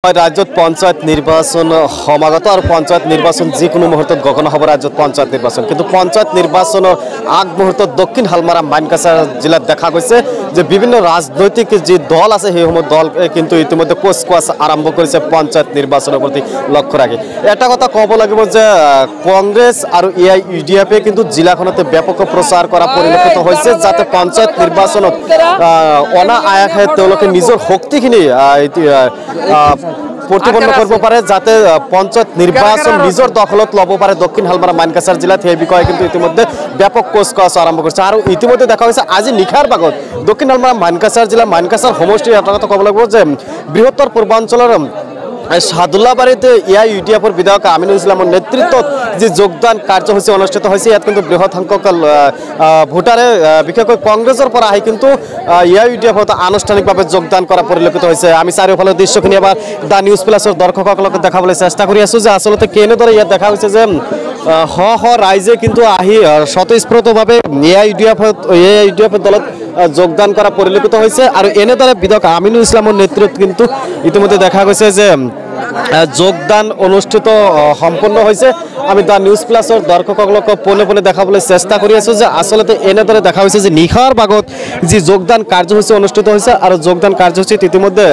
রাজ্যত পঞ্চায়েত নির্বাচন সমাগত আর পঞ্চায়েত নির্বাচন যিকোনো মুহূর্তত গগন হব রাজ্যত পঞ্চায়েত নির্বাচন কিন্তু পঞ্চায়েত নির্বাচনের আগ মুহূর্তত দক্ষিণ হালমারা মাইনকাছাৰ জিলাত দেখা গৈছে যে বিভিন্ন ৰাজনৈতিক যে দল আছে সেইসমূহ দল কিন্তু ইতিমধ্যে কোচকোৱাচ আরম্ভ করেছে পঞ্চায়েত নির্বাচনের প্রতি লক্ষ্য রাখি। এটা কথা কব লাগিব যে কংগ্রেস আর এআইইউডিএফে কিন্তু জিলাখনতে ব্যাপক প্রচার করা পরিলক্ষিত হয়েছে যাতে পঞ্চায়েত নির্বাচনত অনা আয়াসে তেওঁলোকে নিজৰ শক্তিখিনি प्रतिपन्न करब पारे जाते पंचायत निर्वाचन निजर दखलत लब पारे दक्षिण हालमारा माइनकाछार जिलात সেই বিষয়ে কিন্তু ইতিমধ্যে ব্যাপক কোচকোৱাচ আরম্ভ করেছে আর ইতিমধ্যে দেখা হয়েছে আজি নিশার ভাগত দক্ষিণ হালমারা মাইনকাছার জিলা মাইনকাছার সমষ্টির এটা কথা কব লাগিব যে বৃহত্তর পূর্বাঞ্চলের সাদুল্লাবাড়িতে এআইইউডিএফর বিধায়ক আমিনুল ইসলামের নেতৃত্বত যে যোগদান কার্যসূচী অনুষ্ঠিত হয়েছে ইয়াত কিন্তু বৃহৎ সংখ্যক ভোটারে বিশেষকৈ কংগ্রেসের পৰা আহি কিন্তু এআইইউডিএফত আনুষ্ঠানিকভাৱে যোগদান কৰা পৰিলক্ষিত হয়েছে। আমি চাৰিওফালৰ দৃশ্যখিনি এবাৰ দা নিউজ প্লাসৰ দৰ্শকসকলক দেখাবলৈ চেষ্টা কৰি আছো যে আসলে কেনেদৰে ইয়াত দেখা হৈছে যে ৰাইজে কিন্তু আহি স্বতঃস্ফূৰ্তভাৱে এআইইউডিএফ দলত যোগদান করা পরিলক্ষিত হয়েছে আর এনেদরে বিধায়ক আমিনুল ইসলামের নেতৃত্ব কিন্তু ইতিমধ্যে দেখা গৈছে যে যোগদান অনুষ্ঠিত সম্পন্ন হয়েছে। আমি দা নিউজ প্লাসর দর্শকসকলক পোনে পোনে দেখাবলৈ চেষ্টা কৰি আছো যে আসলে এনেদরে দেখা হৈছে যে নিশার ভাগত যি যোগদান কার্যসূচী অনুষ্ঠিত হয়েছে আর যোগদান কার্যসূচীত ইতিমধ্যে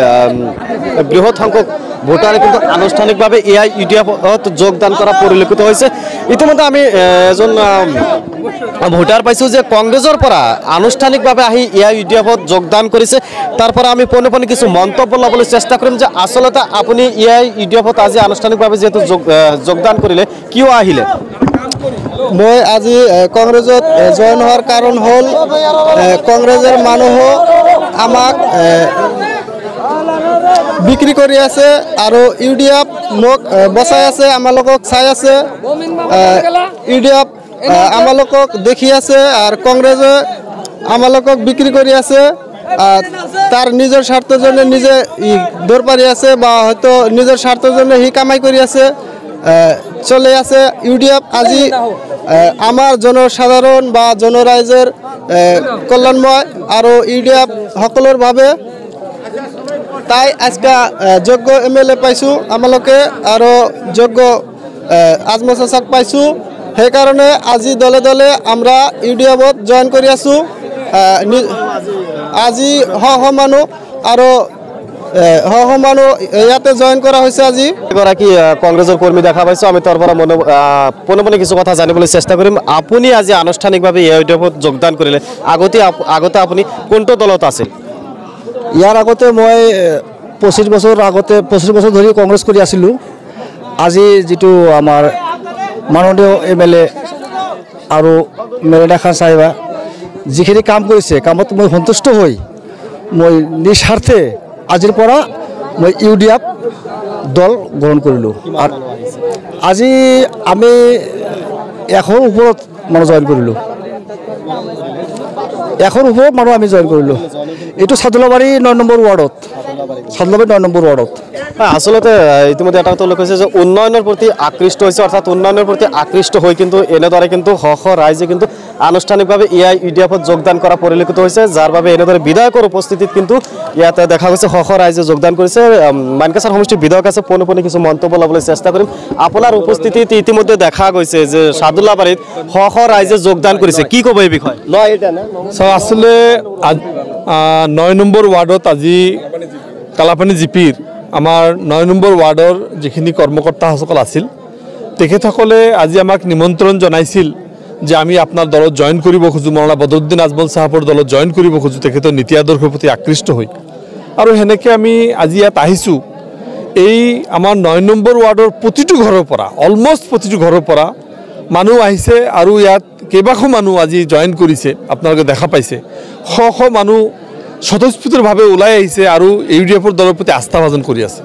বৃহৎ সংখ্যক ভোটারে কিন্তু আনুষ্ঠানিকভাৱে এআইইউডিএফত যোগদান কৰা পৰিলক্ষিত হয়েছে। ইতিমধ্যে আমি এজন ভোটাৰ পাইছো যে কংগ্ৰেসেৰ পৰা আনুষ্ঠানিকভাৱে আহি এআইইউডিএফত যোগদান কৰেছে তাৰপৰ আমি পোনে পোনে কিছু মন্তব্য লবলৈ চেষ্টা কৰিম যে আসলতে আপুনি এআইইউডিএফত আজি আনুষ্ঠানিকভাৱে যেহেতু যোগদান কৰিলে কিয় আহিলে? মই আজি কংগ্ৰেসত জয়েন হওয়াৰ কাৰণ হল কংগ্ৰেসেৰ মানুহ আমাক বিক্ৰি কৰি আছে আৰু ইউডিএফ মোক বচাই আছে, আমালোকক চাই আছে, ইউডিএফ আমালোকক দেখি আছে আর কংগ্রেসে আমালোকক বিক্রি কৰি আছে। তাৰ নিজেৰ স্বাৰ্থেৰ জন্য নিজে দৌড় পাৰি আছে বা হয়তো নিজেৰ স্বাৰ্থেৰ জন্য হি কামাই কৰি আছে চলে আছে। ইউডিএফ আজি আমার জনসাধারণ বা জনরাইজের কল্যাণময় আর ইউডিএফ সকলের ভাবে তাই আজকে যোগ্য এমএলএ পাইছো আমালোকে আর যোগ্য আজম চাচাক পাইছো, সেইকাৰণে আজি দলে দলে আমৰা ইউডিএফত জয়েন কৰি আছো। আজি মানুহ আৰু মানুহ ইয়াতে জয়েন কৰা হয়েছে। আজি এগৰাকী কংগ্ৰেসেৰ কৰ্মী দেখা পাইছো, আমি তোৰ পৰা পোনে পোনে কিছু কথা জানিবলৈ চেষ্টা কৰিম। আপুনি আজি আনুষ্ঠানিকভাৱে এআইইউডিএফত যোগদান কৰিলে, আগতে আপুনি কোনটো দলত আছিল? ইয়াৰ আগতে মই 25 বছৰ ধৰি কংগ্ৰেছ কৰি আছিলোঁ। আজি যিটো আমাৰ মাননীয় এমএলএ আৰু মেলেনা খান সাহেবা যিখিনি কাম কৰিছে, কামত মই সন্তুষ্ট হৈ মই নিস্বাৰ্থে আজিৰ পৰা মই ইউডিএফ দল গ্ৰহণ কৰিলোঁ। আৰু আজি আমি 100ৰ ওপৰত মানুহ জইন কৰিলোঁ, 100ৰ ওপৰত মানুহ আমি জইন কৰিলোঁ। এইটো সাদুল্লাবাড়ি 9 নম্বৰ ৱাৰ্ডত, সাদুল্লাবাড়ি 9 নম্বৰ ৱাৰ্ডত। আসলতে ইতিমধ্যে এটা কথা কৈছে যে উন্নয়নের প্রতি আকৃষ্ট হয়েছে, অর্থাৎ উন্নয়নের প্রতি আকৃষ্ট হয়ে কিন্তু এনেদরে কিন্তু রাইজে কিন্তু আনুষ্ঠানিকভাৱে এআইইউডিএফত যোগদান কৰা পৰিলক্ষিত হয়েছে, যাৰ বাবে এনেদৰে বিধায়কৰ উপস্থিতিত কিন্তু ইয়াতে দেখা গৈছে ৰাইজে যোগদান কৰেছে। মাইনকাছাৰ সমষ্টিৰ বিধায়ক আছে, পোনে পোনে কিছু মন্তব্য লবলৈ চেষ্টা কৰিম। আপনাৰ উপস্থিতিত ইতিমধ্যে দেখা গৈছে যে সাদুল্লাবাড়িত ৰাইজে যোগদান কৰেছে, কি কব এই বিষয়? আসলে 9 নম্বৰ ৱাৰ্ডত আজি কালাপানী জিপিৰ আমাৰ 9 নম্বৰ ৱাৰ্ডৰ যিখিনি কৰ্মকৰ্তাসকল আছিল তেখেতসকলে আজি আমাক নিমন্ত্ৰণ জনাইছিল যে আমি আপোনাৰ দলত জইন কৰিব খোজোঁ, মৌলানা বদৰুদ্দিন আজমল সাহেবৰ দলত জইন কৰিব খোজোঁ তেখেতৰ নীতি আদৰ্শৰ প্ৰতি আকৃষ্ট হৈ। আৰু সেনেকৈ আমি আজি ইয়াত আহিছোঁ। এই আমাৰ 9 নম্বৰ ৱাৰ্ডৰ প্ৰতিটো ঘৰৰ পৰা, অলমষ্ট প্ৰতিটো ঘৰৰ পৰা মানুহ আহিছে আৰু ইয়াত কেইবাশ মানুহ আজি জইন কৰিছে। আপোনালোকে দেখা পাইছে শ মানুহ স্বতঃস্ফূৰ্তভাৱে ওলাই আহিছে আৰু ইউডিএফৰ দলৰ প্ৰতি আস্থা ভাজন কৰি আছে।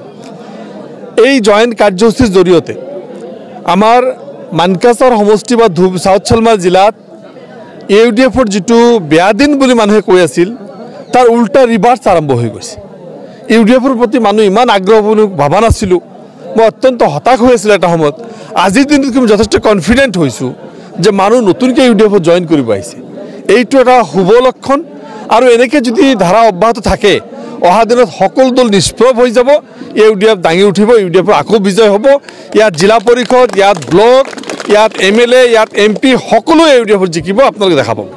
এই জইণ্ট কাৰ্যসূচীৰ জৰিয়তে আমাৰ মানকাছাৰ সমষ্টি বা সাউথ শালমাৰ জিলাত ইউডিএফৰ যিটো বেয়া দিন বুলি মানুহে কৈ আছিল তাৰ উল্টা ৰিভাৰ্ছ আৰম্ভ হৈ গৈছে। ইউডিএফৰ প্ৰতি মানুহ ইমান আগ্ৰহ বুলি ভবা নাছিলোঁ। মই অত্যন্ত হতাশ হৈ আছিলোঁ এটা সময়ত। আজিৰ দিনটোত মই যথেষ্ট কনফিডেণ্ট হৈছোঁ যে মানুহ নতুনকৈ ইউডিএফত জইন কৰিব আহিছে। এইটো এটা শুভ লক্ষণ আৰু এনেকৈ যদি ধাৰা অব্যাহত থাকে অহা দিনত সকলো দল নিষ্প্ৰভ হৈ যাব ইউডিএফ দাঙি উঠিব ইউডিএফৰ আকৌ বিজয় হ'ব ইয়াত জিলা পৰিষদ ইয়াত ব্লক ইয়াত MLA ইয়াত MP সকলো ইউডিএফৰ জিকিব আপোনালোকে দেখা পাব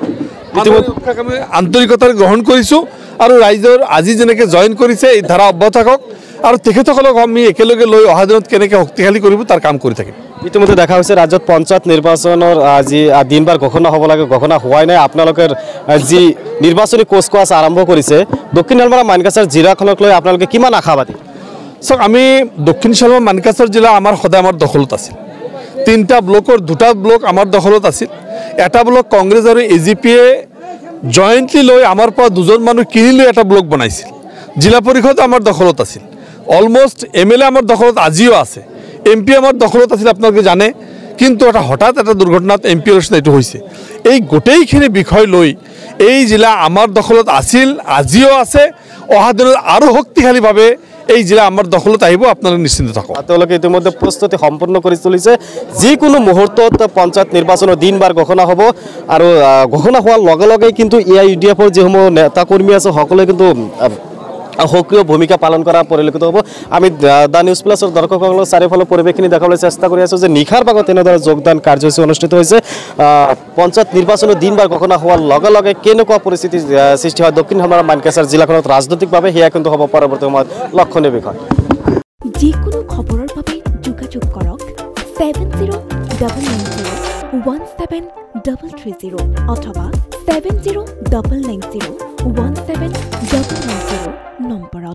আমি আন্তৰিকতাৰে গ্ৰহণ কৰিছোঁ আৰু ৰাইজৰ আজি যেনেকৈ জইন কৰিছে এই ধাৰা অব্যাহত থাকক আৰু তেখেতসকলক আমি একেলগে লৈ অহা দিনত কেনেকৈ শক্তিশালী কৰিব তাৰ কাম কৰি থাকিম ইতিমধ্যে দেখা হৈছে ৰাজ্যত পঞ্চায়ত নিৰ্বাচনৰ আজি দিনবাৰ ঘোষণা হ'ব লাগে ঘোষণা হোৱাই নাই আপোনালোকৰ যি নিৰ্বাচনী কোচকোৱাচ আৰম্ভ কৰিছে দক্ষিণ শালমাৰা মানকাছাৰ জিলাখনক লৈ আপোনালোকে কিমান আশাবাদী চাওক আমি দক্ষিণ শালমাৰা মানকাছাৰ জিলা আমাৰ সদায় আমাৰ দখলত আছিল 3টা ব্লকৰ 2টা ব্লক আমাৰ দখলত আছিল এটা ব্লক কংগ্ৰেছ আৰু AGPয়ে জয়েন্টলি লৈ আমাৰ পৰা দুজন মানুহ কিনি লৈ এটা ব্লক বনাইছিল জিলা পৰিষদ আমাৰ দখলত আছিল অলমোষ্ট MLA আমাৰ দখলত আজিও আছে MP আমাৰ দখলত আছিল আপোনালোকে জানে কিন্তু এটা হঠাৎ এটা দুৰ্ঘটনাত MP ইলেকশ্যন এইটো হৈছে এই গোটেইখিনি বিষয় লৈ এই জিলা আমাৰ দখলত আছিল আজিও আছে অহা দিনত আৰু শক্তিশালীভাৱে এই জিলা আমাৰ দখলত আহিব আপোনালোকে নিশ্চিন্ত থাকক তেওঁলোকে ইতিমধ্যে প্ৰস্তুতি সম্পূৰ্ণ কৰি চলিছে যিকোনো মুহূৰ্তত পঞ্চায়ত নিৰ্বাচনৰ দিনবাৰ ঘোষণা হ'ব আৰু ঘোষণা হোৱাৰ লগে লগে কিন্তু UDFৰ যিসমূহ নেতা কৰ্মী আছে সকলোৱে কিন্তু সক্ৰিয় ভূমিকা পালন কৰা পৰিলক্ষিত হ'ব আমি দা নিউজ প্লাছৰ দৰ্শকসকলক চাৰিওফালৰ পৰিৱেশখিনি দেখাবলৈ চেষ্টা কৰি আছোঁ যে নিশাৰ ভাগত এনেদৰে যোগদান কাৰ্যসূচী অনুষ্ঠিত হৈছে পঞ্চায়ত নিৰ্বাচনৰ দিনবাৰ ঘোষণা হোৱাৰ লগে লগে কেনেকুৱা পৰিস্থিতি সৃষ্টি হয় দক্ষিণ শালমাৰা মানকাছাৰ জিলাখনত ৰাজনৈতিকভাৱে সেয়া কিন্তু হ'ব পৰৱৰ্তী সময়ত লক্ষণীয় বিষয় যিকোনো খবৰৰ বাবে যোগাযোগ কৰক 7099017330 অথবা 7099017390 নম্বৰত